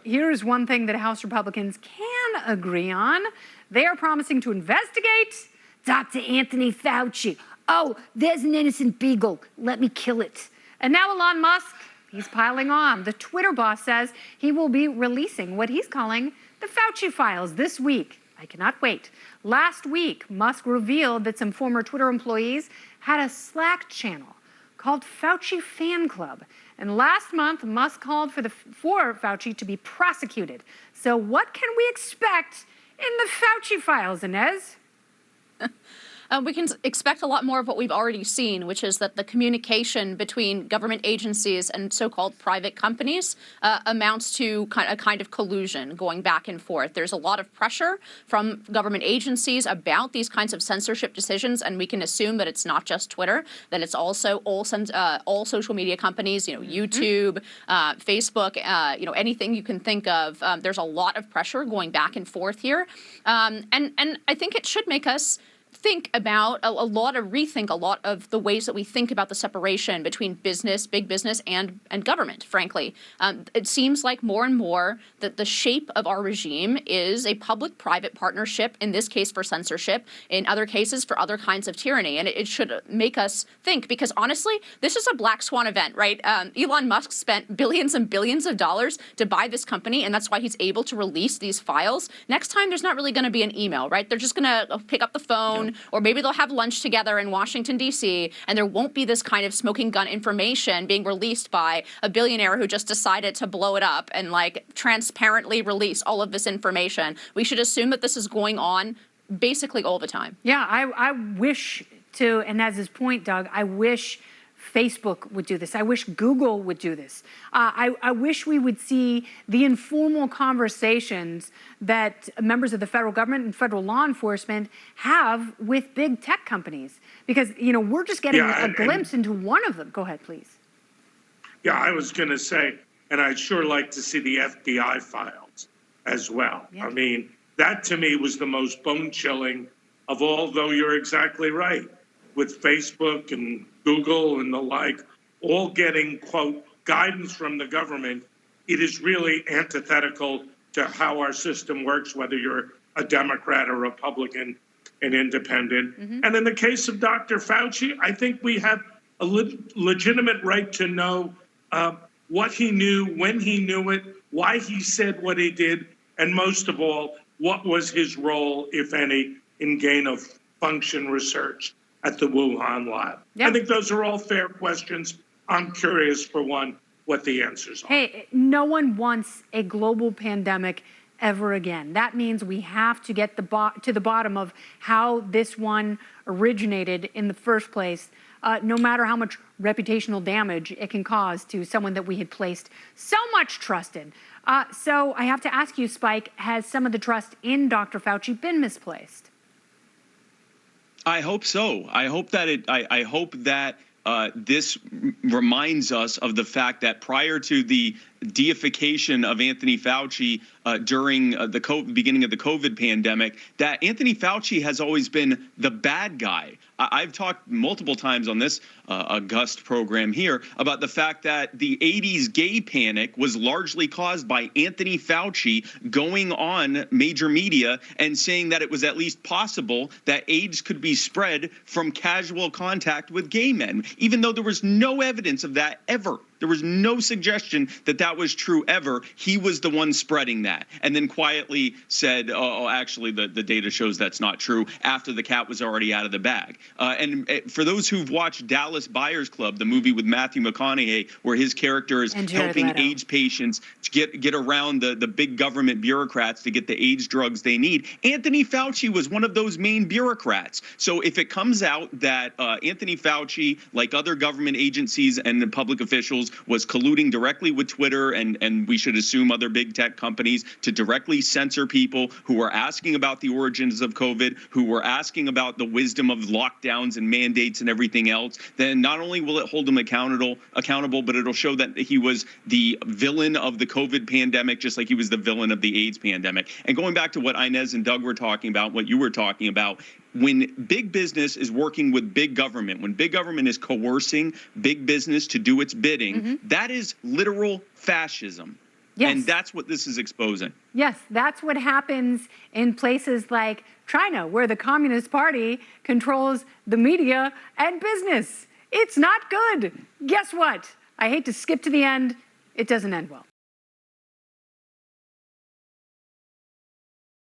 Here's one thing that House Republicans can agree on. They are promising to investigate Dr. Anthony Fauci. Oh, there's an innocent beagle. Let me kill it. And now Elon Musk, he's piling on. The Twitter boss says he will be releasing what he's calling the Fauci Files this week. I cannot wait. Last week, Musk revealed that some former Twitter employees had a Slack channel called Fauci Fan Club. And last month, Musk called for Fauci to be prosecuted. So what can we expect in the Fauci Files, Inez? We can expect a lot more of what we've already seen, which is that the communication between government agencies and so-called private companies amounts to a kind of collusion going back and forth. There's a lot of pressure from government agencies about these kinds of censorship decisions, and we can assume that it's not just Twitter, that it's also all social media companies, YouTube, Facebook, anything you can think of. There's a lot of pressure going back and forth here, and I think it should make us rethink a lot of the ways that we think about the separation between business, big business, and government, frankly. It seems like more and more that the shape of our regime is a public-private partnership, in this case for censorship, in other cases for other kinds of tyranny. And it should make us think, because honestly, this is a black swan event, right? Elon Musk spent billions and billions of dollars to buy this company, and that's why he's able to release these files. Next time, there's not really going to be an email, right? They're just going to pick up the phone, or maybe they'll have lunch together in Washington, D.C., and there won't be this kind of smoking gun information being released by a billionaire who just decided to blow it up and transparently release all of this information. We should assume that this is going on basically all the time. Yeah, I wish to, and as his point, Doug, I wish Facebook would do this. I wish Google would do this. I wish we would see the informal conversations that members of the federal government and federal law enforcement have with big tech companies. Because, we're just getting a glimpse into one of them. Go ahead, please. Yeah, I was going to say, and I'd sure like to see the FBI files as well. Yeah. I mean, that to me was the most bone-chilling of all, though you're exactly right. With Facebook and Google and the like, all getting, quote, guidance from the government, it is really antithetical to how our system works, whether you're a Democrat or Republican and independent. Mm-hmm. And in the case of Dr. Fauci, I think we have a legitimate right to know what he knew, when he knew it, why he said what he did, and most of all, what was his role, if any, in gain-of-function research at the Wuhan lab. Yep. I think those are all fair questions. I'm curious, for one, what the answers are. Hey, no one wants a global pandemic ever again. That means we have to get to the bottom of how this one originated in the first place, no matter how much reputational damage it can cause to someone that we had placed so much trust in. So I have to ask you, Spike, has some of the trust in Dr. Fauci been misplaced? I hope so. I hope that this reminds us of the fact that prior to the deification of Anthony Fauci during the beginning of the COVID pandemic, that Anthony Fauci has always been the bad guy. I've talked multiple times on this august program here about the fact that the 80s gay panic was largely caused by Anthony Fauci going on major media and saying that it was at least possible that AIDS could be spread from casual contact with gay men, even though there was no evidence of that ever. There was no suggestion that that was true ever. He was the one spreading that, and then quietly said, actually, the data shows that's not true, after the cat was already out of the bag. And for those who've watched Dallas Buyers Club, the movie with Matthew McConaughey, where his character is helping AIDS patients get around the big government bureaucrats to get the AIDS drugs they need, Anthony Fauci was one of those main bureaucrats. So if it comes out that Anthony Fauci, like other government agencies and the public officials, was colluding directly with Twitter and we should assume other big tech companies to directly censor people who were asking about the origins of COVID, who were asking about the wisdom of lockdowns and mandates and everything else, then not only will it hold him accountable, but it'll show that he was the villain of the COVID pandemic, just like he was the villain of the AIDS pandemic. And going back to what Inez and Doug were talking about, what you were talking about, when big business is working with big government, when big government is coercing big business to do its bidding, that is literal fascism. Yes. And that's what this is exposing. Yes, that's what happens in places like China, where the Communist Party controls the media and business. It's not good. Guess what? I hate to skip to the end. It doesn't end well.